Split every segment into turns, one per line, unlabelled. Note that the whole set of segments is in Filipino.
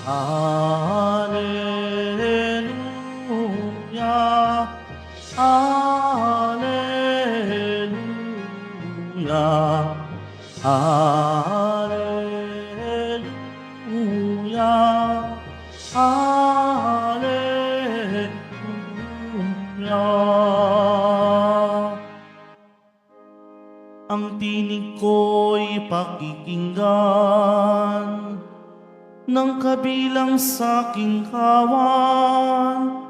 Alleluia, Alleluia, Alleluia, Alleluia. Ang tinig ko'y pakikinggan ng kabilang sa aking kawan.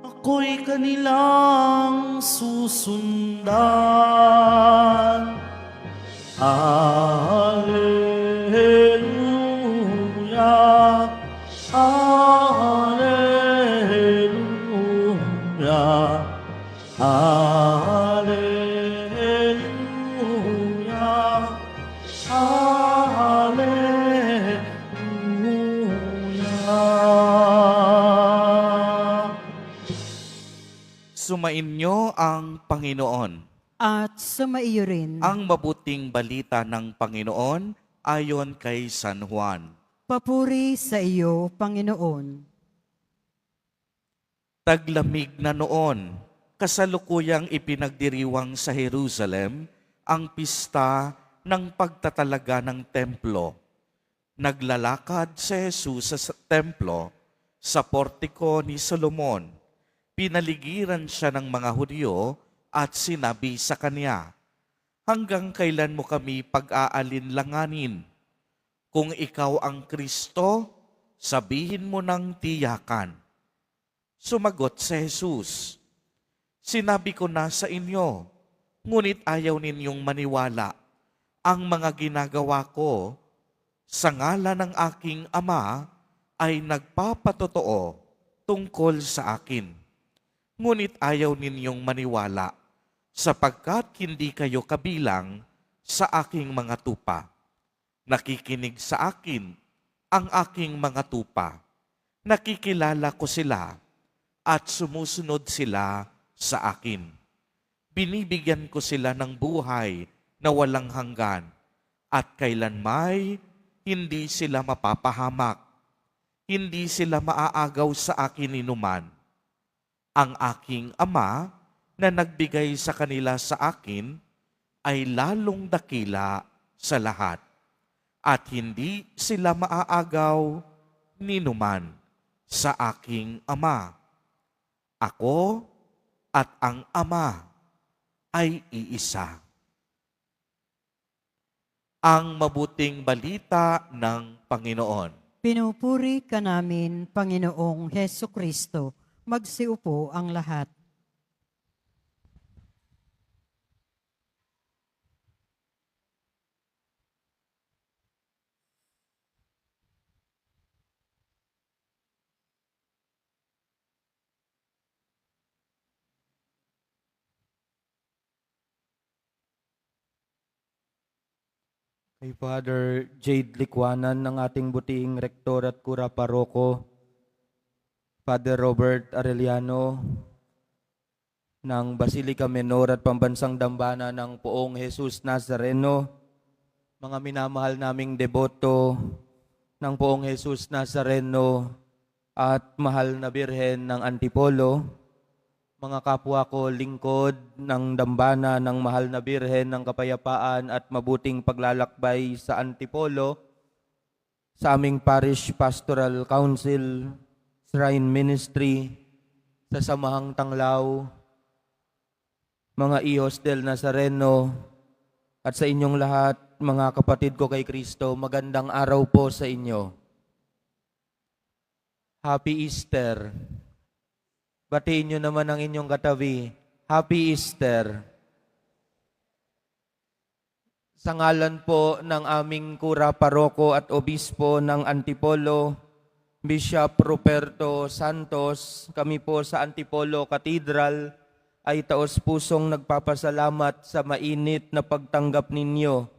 Ako'y kanilang susundan. Alleluia, Alleluia, Alleluia, Alleluia.
Sumainyo ang Panginoon.
At sumaiyo rin.
Ang mabuting balita ng Panginoon ayon kay San Juan.
Papuri sa iyo, Panginoon.
Taglamig na noon, kasalukuyang ipinagdiriwang sa Jerusalem ang pista ng pagtatalaga ng templo. Naglalakad si Jesus sa templo sa portiko ni Solomon. Pinaligiran siya ng mga Hudyo at sinabi sa kanya, "Hanggang kailan mo kami pag-aalinlanganin? Kung ikaw ang Kristo, sabihin mo ng tiyakan." Sumagot si Jesus, "Sinabi ko na sa inyo, ngunit ayaw ninyong maniwala. Ang mga ginagawa ko sa ngalan ng aking Ama ay nagpapatotoo tungkol sa akin. Ngunit ayaw ninyong maniwala sapagkat hindi kayo kabilang sa aking mga tupa. Nakikinig sa akin ang aking mga tupa. Nakikilala ko sila at sumusunod sila sa akin. Binibigyan ko sila ng buhay na walang hanggan at kailanmay hindi sila mapapahamak. Hindi sila maaagaw sa akin inuman. Ang aking Ama na nagbigay sa kanila sa akin ay lalong dakila sa lahat at hindi sila maaagaw ninuman sa aking Ama. Ako at ang Ama ay iisa." Ang mabuting balita ng Panginoon.
Pinupuri ka namin, Panginoong Heso Kristo. Magsiupo ang lahat.
Kay Father Jade Likwanan ng ating butiing rektor at kura paroko, Father Robert Arellano ng Basilica Menor at Pambansang Dambana ng Poong Jesus Nazareno, mga minamahal naming deboto ng Poong Jesus Nazareno at mahal na Birhen ng Antipolo, mga kapwa ko lingkod ng Dambana ng Mahal na Birhen ng Kapayapaan at mabuting paglalakbay sa Antipolo, sa aming Parish Pastoral Council, Shrine Ministry, sa Samahang Tanglaw, mga Ihos del Nazareno, at sa inyong lahat, mga kapatid ko kay Kristo, magandang araw po sa inyo. Happy Easter! Batiin nyo naman ang inyong katabi. Happy Easter! Sa ngalan po ng aming kura paroko at obispo ng Antipolo, Bishop Ruperto Santos, kami po sa Antipolo Cathedral ay taos-pusong nagpapasalamat sa mainit na pagtanggap ninyo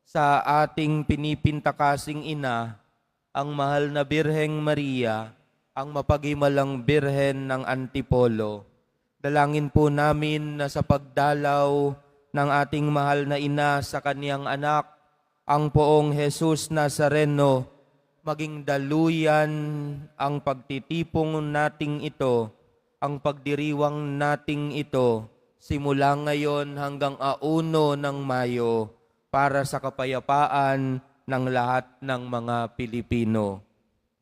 sa ating pinipintakasing ina, ang mahal na Birheng Maria, ang mapaghimalang Birhen ng Antipolo. Dalangin po namin na sa pagdalaw ng ating mahal na ina sa kaniyang anak, ang Poong Jesus Nazareno, maging daluyan ang pagtitipon nating ito, ang pagdiriwang nating ito, simula ngayon hanggang 1 ng Mayo para sa kapayapaan ng lahat ng mga Pilipino.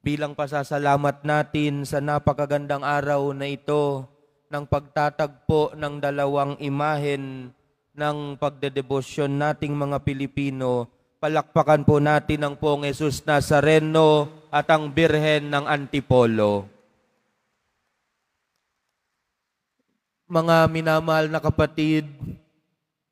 Bilang pasasalamat natin sa napakagandang araw na ito ng pagtatagpo ng 2 imahen ng pagdedebosyon nating mga Pilipino, palakpakan po natin ang Poong Jesus Nazareno at ang Birhen ng Antipolo. Mga minamahal na kapatid,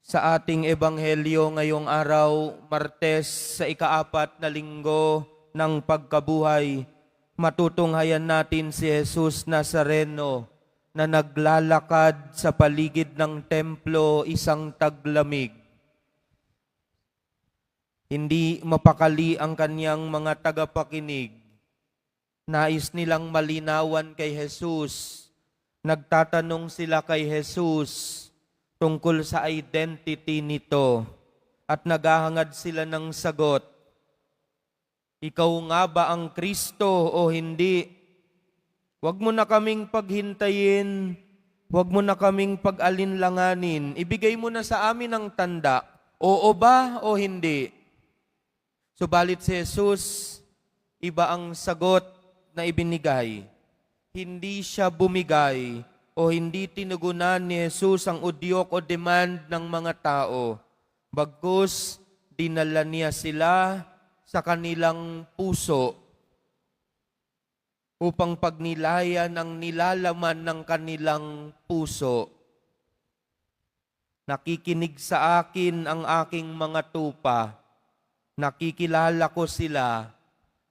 sa ating ebanghelyo ngayong araw, Martes sa ika-4 na linggo ng pagkabuhay, matutunghayan natin si Jesus Nazareno na naglalakad sa paligid ng templo isang taglamig. Hindi mapakali ang kanyang mga tagapakinig. Nais nilang malinawan kay Jesus. Nagtatanong sila kay Jesus tungkol sa identity nito at naghahangad sila ng sagot. Ikaw nga ba ang Kristo o hindi? Huwag mo na kaming paghintayin. Huwag mo na kaming pag-alinlanganin. Ibigay mo na sa amin ang tanda. Oo ba o hindi? Subalit si Jesus, iba ang sagot na ibinigay. Hindi siya bumigay o hindi tinugunan ni Jesus ang udyok o demand ng mga tao. Bagkus, dinala niya sila sa kanilang puso upang pagnilayan ang nilalaman ng kanilang puso. Nakikinig sa akin ang aking mga tupa. Nakikilala ko sila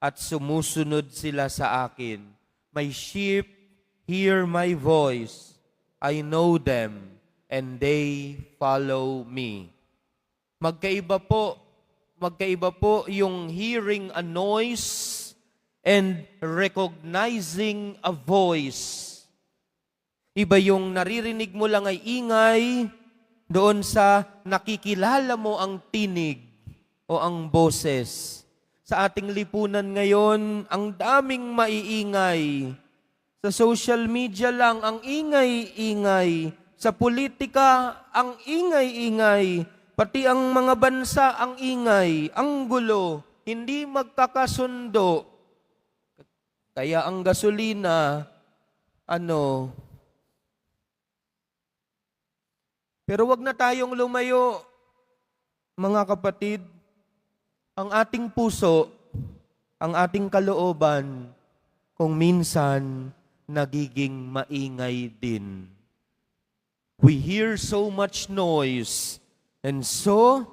at sumusunod sila sa akin. My sheep hear my voice. I know them and they follow me. Magkaiba po yung hearing a noise and recognizing a voice. Iba yung naririnig mo lang ay ingay doon sa nakikilala mo ang tinig o ang boses. Sa ating lipunan ngayon, ang daming maiingay. Sa social media lang, ang ingay-ingay. Sa politika, ang ingay-ingay. Pati ang mga bansa, ang ingay, ang gulo. Hindi magkakasundo. Kaya ang gasolina, Pero wag na tayong lumayo, mga kapatid. Ang ating puso, ang ating kalooban, kung minsan nagiging maingay din. We hear so much noise, and so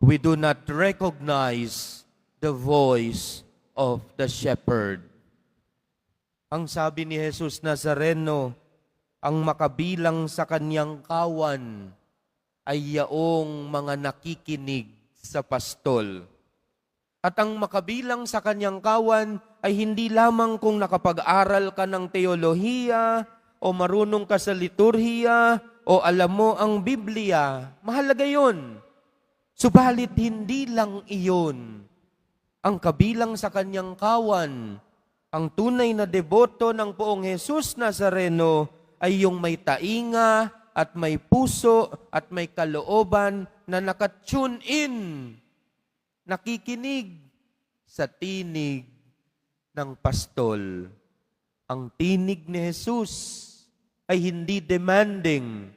we do not recognize the voice of the shepherd. Ang sabi ni Jesus Nazareno, ang makabilang sa kanyang kawan ay yaong mga nakikinig sa pastol. At ang makabilang sa kanyang kawan ay hindi lamang kung nakapag-aral ka ng teolohiya o marunong ka sa liturhiya o alam mo ang Biblia. Mahalaga yun. Subalit hindi lang iyon. Ang kabilang sa kanyang kawan, ang tunay na deboto ng Poong Jesus Nazareno ay yung may tainga at may puso at may kalooban na nakatune in, nakikinig sa tinig ng pastol. Ang tinig ni Jesus ay hindi demanding,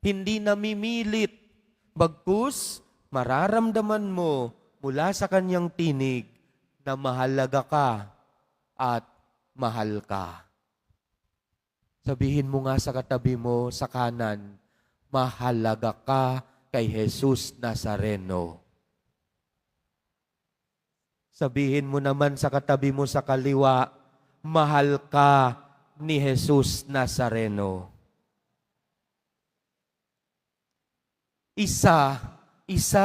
hindi namimilit, bagkus mararamdaman mo mula sa kanyang tinig na mahalaga ka at mahal ka. Sabihin mo nga sa katabi mo sa kanan, mahalaga ka kay Jesus Nazareno. Sabihin mo naman sa katabi mo sa kaliwa, mahal ka ni Jesus Nazareno. Isa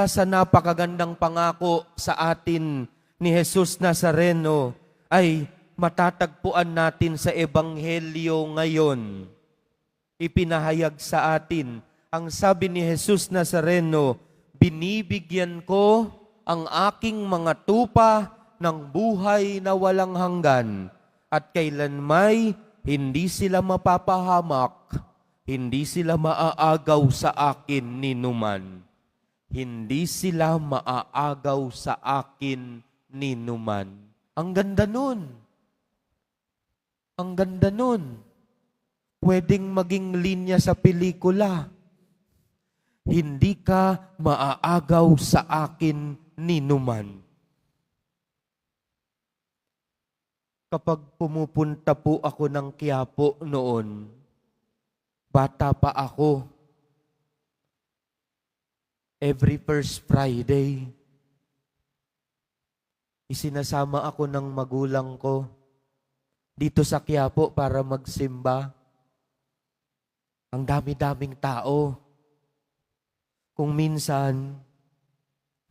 sa napakagandang pangako sa atin ni Jesus Nazareno ay matatagpuan natin sa Ebanghelyo ngayon. Ipinahayag sa atin, ang sabi ni Jesus Nazareno, binibigyan ko ang aking mga tupa ng buhay na walang hanggan at kailanmay hindi sila mapapahamak, hindi sila maaagaw sa akin ni numan. Hindi sila maaagaw sa akin ni numan. Ang ganda nun. Ang ganda nun. Pwedeng maging linya sa pelikula. Hindi ka maaagaw sa akin ni numan. Kapag pumupunta po ako ng Quiapo noon, bata pa ako, every first Friday, isinasama ako ng magulang ko dito sa Quiapo para magsimba. Ang dami-daming tao. Kung minsan,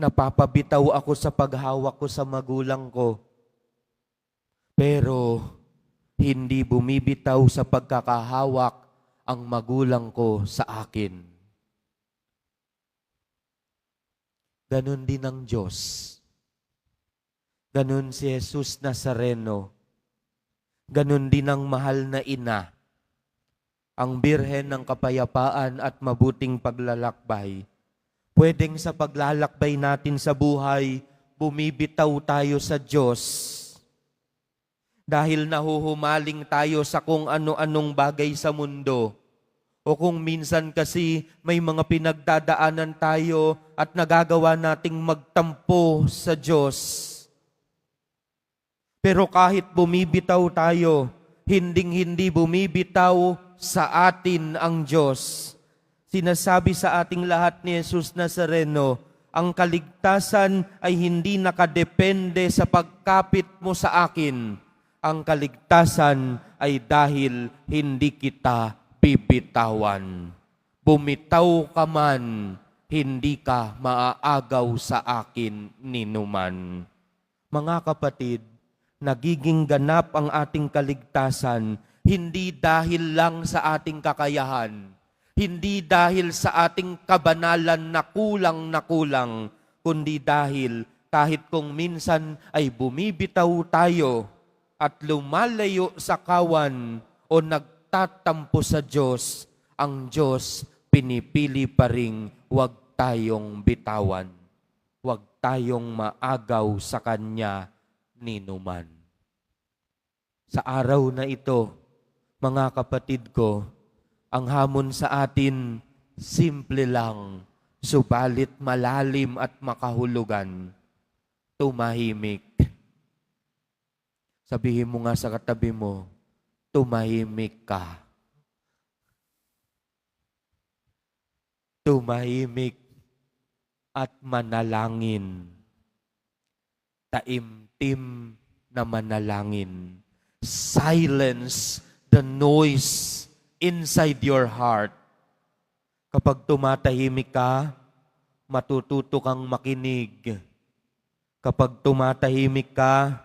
napapabitaw ako sa paghawak ko sa magulang ko, pero hindi bumibitaw sa pagkakahawak ang magulang ko sa akin. Ganon din ang Diyos. Ganon si Jesus Nazareno. Ganon din ang mahal na ina. Ang birhen ng kapayapaan at mabuting paglalakbay. Pwedeng sa paglalakbay natin sa buhay, bumibitaw tayo sa Diyos. Dahil nahuhumaling tayo sa kung ano-anong bagay sa mundo. O kung minsan kasi may mga pinagdadaanan tayo at nagagawa nating magtampo sa Diyos. Pero kahit bumibitaw tayo, hinding-hindi bumibitaw sa atin ang Diyos. Sinasabi sa ating lahat ni Jesus Nazareno, ang kaligtasan ay hindi nakadepende sa pagkapit mo sa akin. Ang kaligtasan ay dahil hindi kita bibitawan. Bumitaw ka man, hindi ka maaagaw sa akin ni numan. Mga kapatid, nagiging ganap ang ating kaligtasan hindi dahil lang sa ating kakayahan, hindi dahil sa ating kabanalan na kulang, kundi dahil kahit kung minsan ay bumibitaw tayo at lumalayo sa kawan o nagtatampo sa Diyos, ang Diyos pinipili pa ring huwag tayong bitawan. Huwag tayong maagaw sa Kanya ni numan. Sa araw na ito, mga kapatid ko, ang hamon sa atin, simple lang, subalit malalim at makahulugan. Tumahimik. Sabihin mo nga sa katabi mo, tumahimik ka. Tumahimik at manalangin. Taimtim na manalangin. Silence the noise inside your heart. Kapag tumatahimik ka, matututo kang makinig. Kapag tumatahimik ka,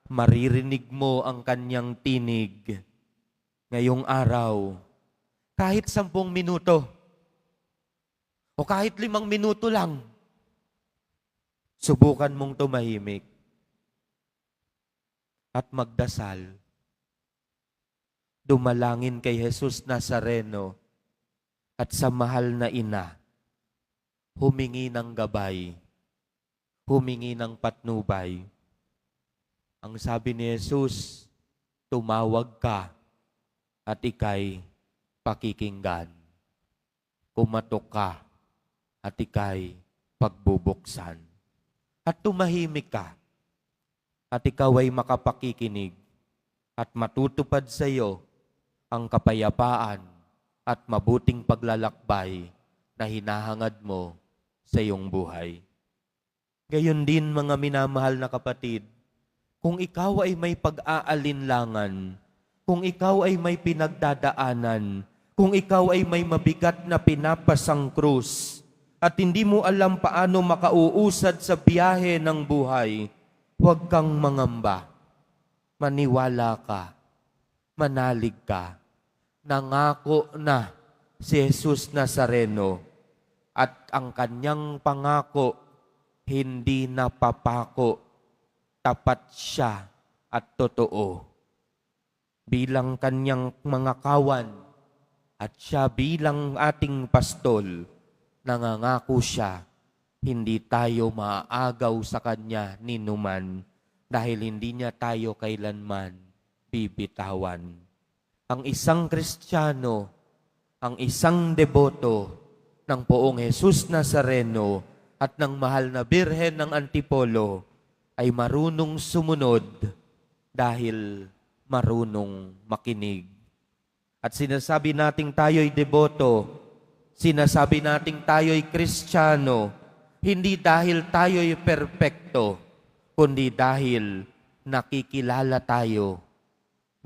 maririnig mo ang kanyang tinig. Ngayong araw, kahit 10 minuto, o kahit 5 minuto lang, subukan mong tumahimik at magdasal. Dumalangin kay Jesus Nazareno at sa mahal na ina, humingi ng gabay, humingi ng patnubay. Ang sabi ni Jesus, tumawag ka at ikay pakikinggan. Kumatok ka at ikay pagbubuksan. At tumahimik ka at ikaw ay makapakikinig at matutupad sa iyo ang kapayapaan at mabuting paglalakbay na hinahangad mo sa iyong buhay. Gayon din mga minamahal na kapatid, kung ikaw ay may pag-aalinlangan, kung ikaw ay may pinagdadaanan, kung ikaw ay may mabigat na pinapasang krus, at hindi mo alam paano makauusad sa biyahe ng buhay, huwag kang mangamba. Maniwala ka, manalig ka. Nangako na si Jesus Nazareno at ang kanyang pangako hindi napapako. tapat siya at totoo. Bilang kanyang mga kawan at siya bilang ating pastol, nangangako siya, hindi tayo maaagaw sa kanya ninuman dahil hindi niya tayo kailanman bibitawan. Ang isang Kristiyano, ang isang deboto ng Poong Jesus Nazareno at ng mahal na Birhen ng Antipolo ay marunong sumunod dahil marunong makinig. At sinasabi nating tayo'y deboto, sinasabi nating tayo'y Kristiyano, hindi dahil tayo'y perpekto, kundi dahil nakikilala tayo,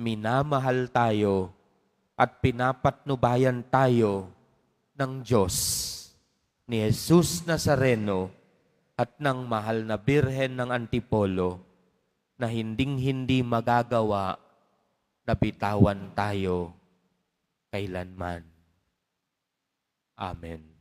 minamahal tayo, at pinapatnubayan tayo ng Diyos, ni Jesus Nazareno at ng mahal na Birhen ng Antipolo na hinding-hindi magagawa na bitawan tayo kailanman. Amen.